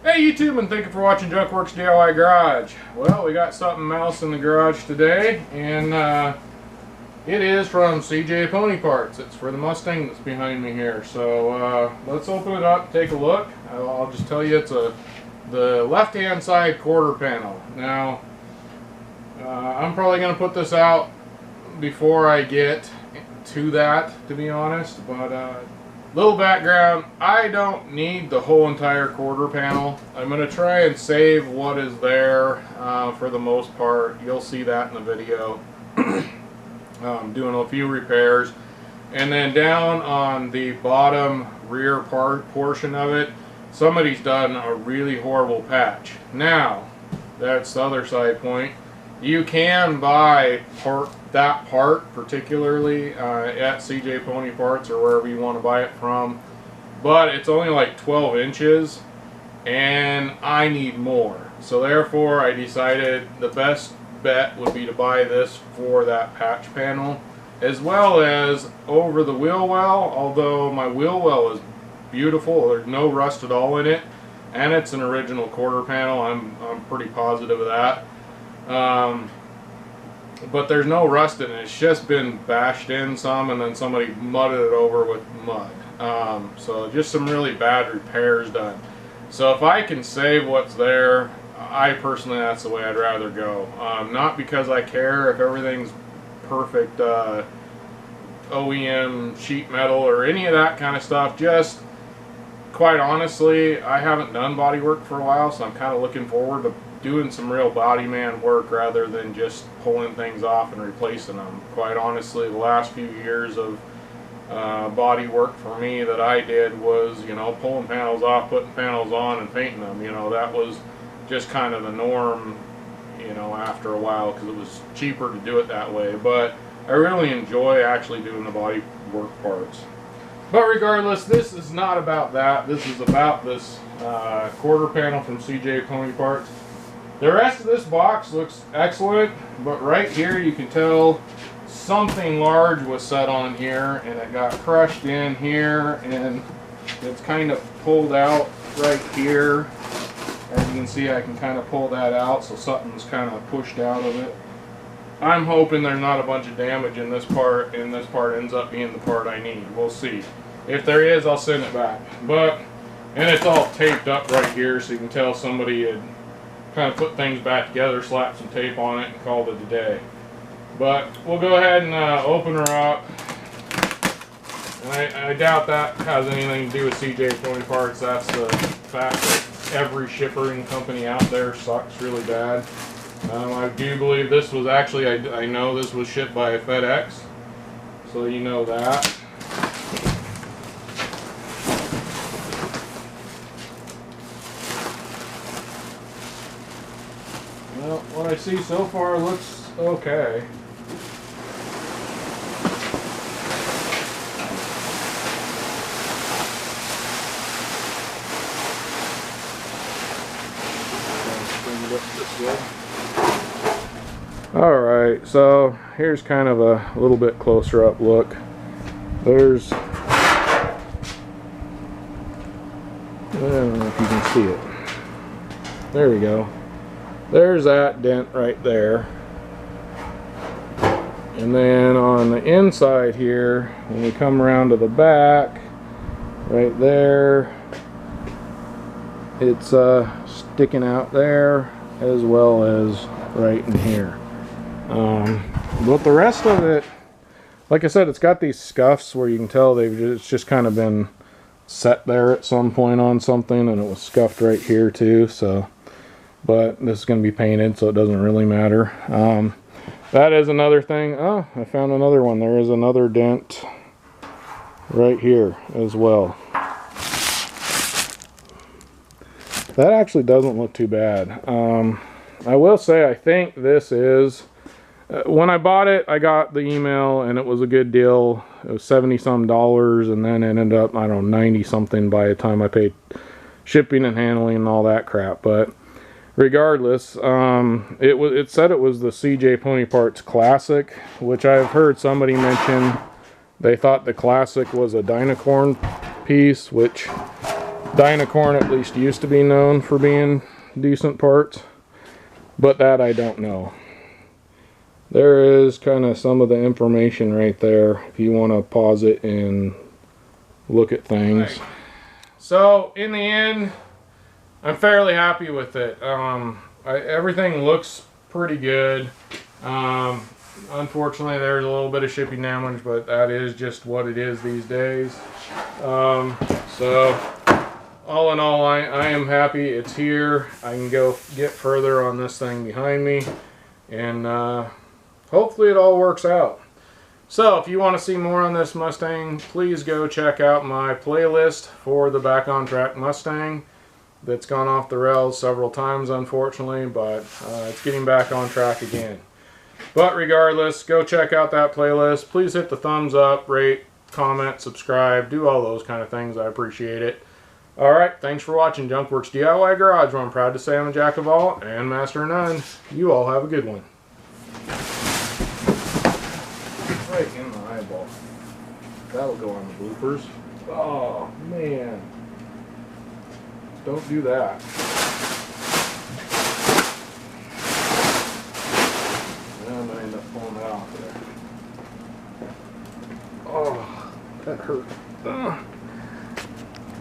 Hey YouTube, and thank you for watching Junkworks DIY Garage. Well, we got something else in the garage today, and it is from CJ Pony Parts. It's for the Mustang that's behind me here. So let's open it up, take a look. I'll just tell you it's the left-hand side quarter panel. Now, I'm probably going to put this out before I get to that, to be honest, but little background, I don't need the whole entire quarter panel. I'm going to try and save what is there for the most part. You'll see that in the video. Doing a few repairs. And then down on the bottom rear portion of it, somebody's done a really horrible patch. Now, that's the other side point. You can buy that part particularly at CJ Pony Parts or wherever you want to buy it from, but it's only like 12 inches and I need more, so therefore I decided the best bet would be to buy this for that patch panel, as well as over the wheel well. Although my wheel well is beautiful, there's no rust at all in it, and it's an original quarter panel. I'm pretty positive of that. But there's no rust in it. It's just been bashed in some, and then somebody mudded it over with mud. So just some really bad repairs done. So if I can save what's there, I personally, that's the way I'd rather go. Not because I care if everything's perfect OEM sheet metal or any of that kind of stuff. Just quite honestly, I haven't done body work for a while, so I'm kind of looking forward to doing some real body man work rather than just pulling things off and replacing them. Quite honestly, the last few years of body work for me that I did was, you know, pulling panels off, putting panels on, and painting them. You know, that was just kind of the norm, you know, after a while, because it was cheaper to do it that way. But I really enjoy actually doing the body work parts. But regardless, this is not about that. This is about this quarter panel from CJ Pony Parts. The rest of this box looks excellent, but right here you can tell something large was set on here, and it got crushed in here, and it's kind of pulled out right here. As you can see, I can kind of pull that out, so something's kind of pushed out of it. I'm hoping there's not a bunch of damage in this part, and this part ends up being the part I need. We'll see. If there is, I'll send it back. And it's all taped up right here, so you can tell somebody had kind of put things back together, slapped some tape on it, and called it a day. But we'll go ahead and open her up. And I doubt that has anything to do with CJ Pony Parts. That's the fact that every shipping company out there sucks really bad. I do believe this was actually, I know this was shipped by FedEx, so you know that. Well, what I see so far looks okay. Alright, so here's kind of a little bit closer up look. There's, I don't know if you can see it. There we go. There's that dent right there. And then on the inside here, when we come around to the back, right there, it's sticking out there, as well as right in here. But the rest of it, like I said, it's got these scuffs where you can tell it's just kind of been set there at some point on something, and it was scuffed right here too. So, but this is going to be painted, so it doesn't really matter. That is another thing. Oh, I found another one. There is another dent right here as well. That actually doesn't look too bad. I will say, I think this is, when I bought it, I got the email and it was a good deal. It was $70-some, and then it ended up, I don't know, 90-something by the time I paid shipping and handling and all that crap. But regardless, it said it was the CJ Pony Parts Classic, which I've heard somebody mention they thought the Classic was a Dynacorn piece, which Dynacorn at least used to be known for being decent parts, but that I don't know. There is kind of some of the information right there if you want to pause it and look at things. Right. So in the end, I'm fairly happy with it. Everything looks pretty good. Unfortunately, there's a little bit of shipping damage, but that is just what it is these days. So all in all, I am happy it's here. I can go get further on this thing behind me, and hopefully it all works out. So if you want to see more on this Mustang, please go check out my playlist for the Back on Track Mustang. That's gone off the rails several times, unfortunately, but it's getting back on track again. But regardless, go check out that playlist. Please hit the thumbs up, rate, comment, subscribe, do all those kind of things. I appreciate it. Alright, thanks for watching Junkworks DIY Garage, where I'm proud to say I'm a jack of all and master of none. You all have a good one. Right in the eyeball. That'll go on the bloopers. Oh, man. Don't do that. I'm going to end up pulling that off there. Oh, that hurt. Ugh.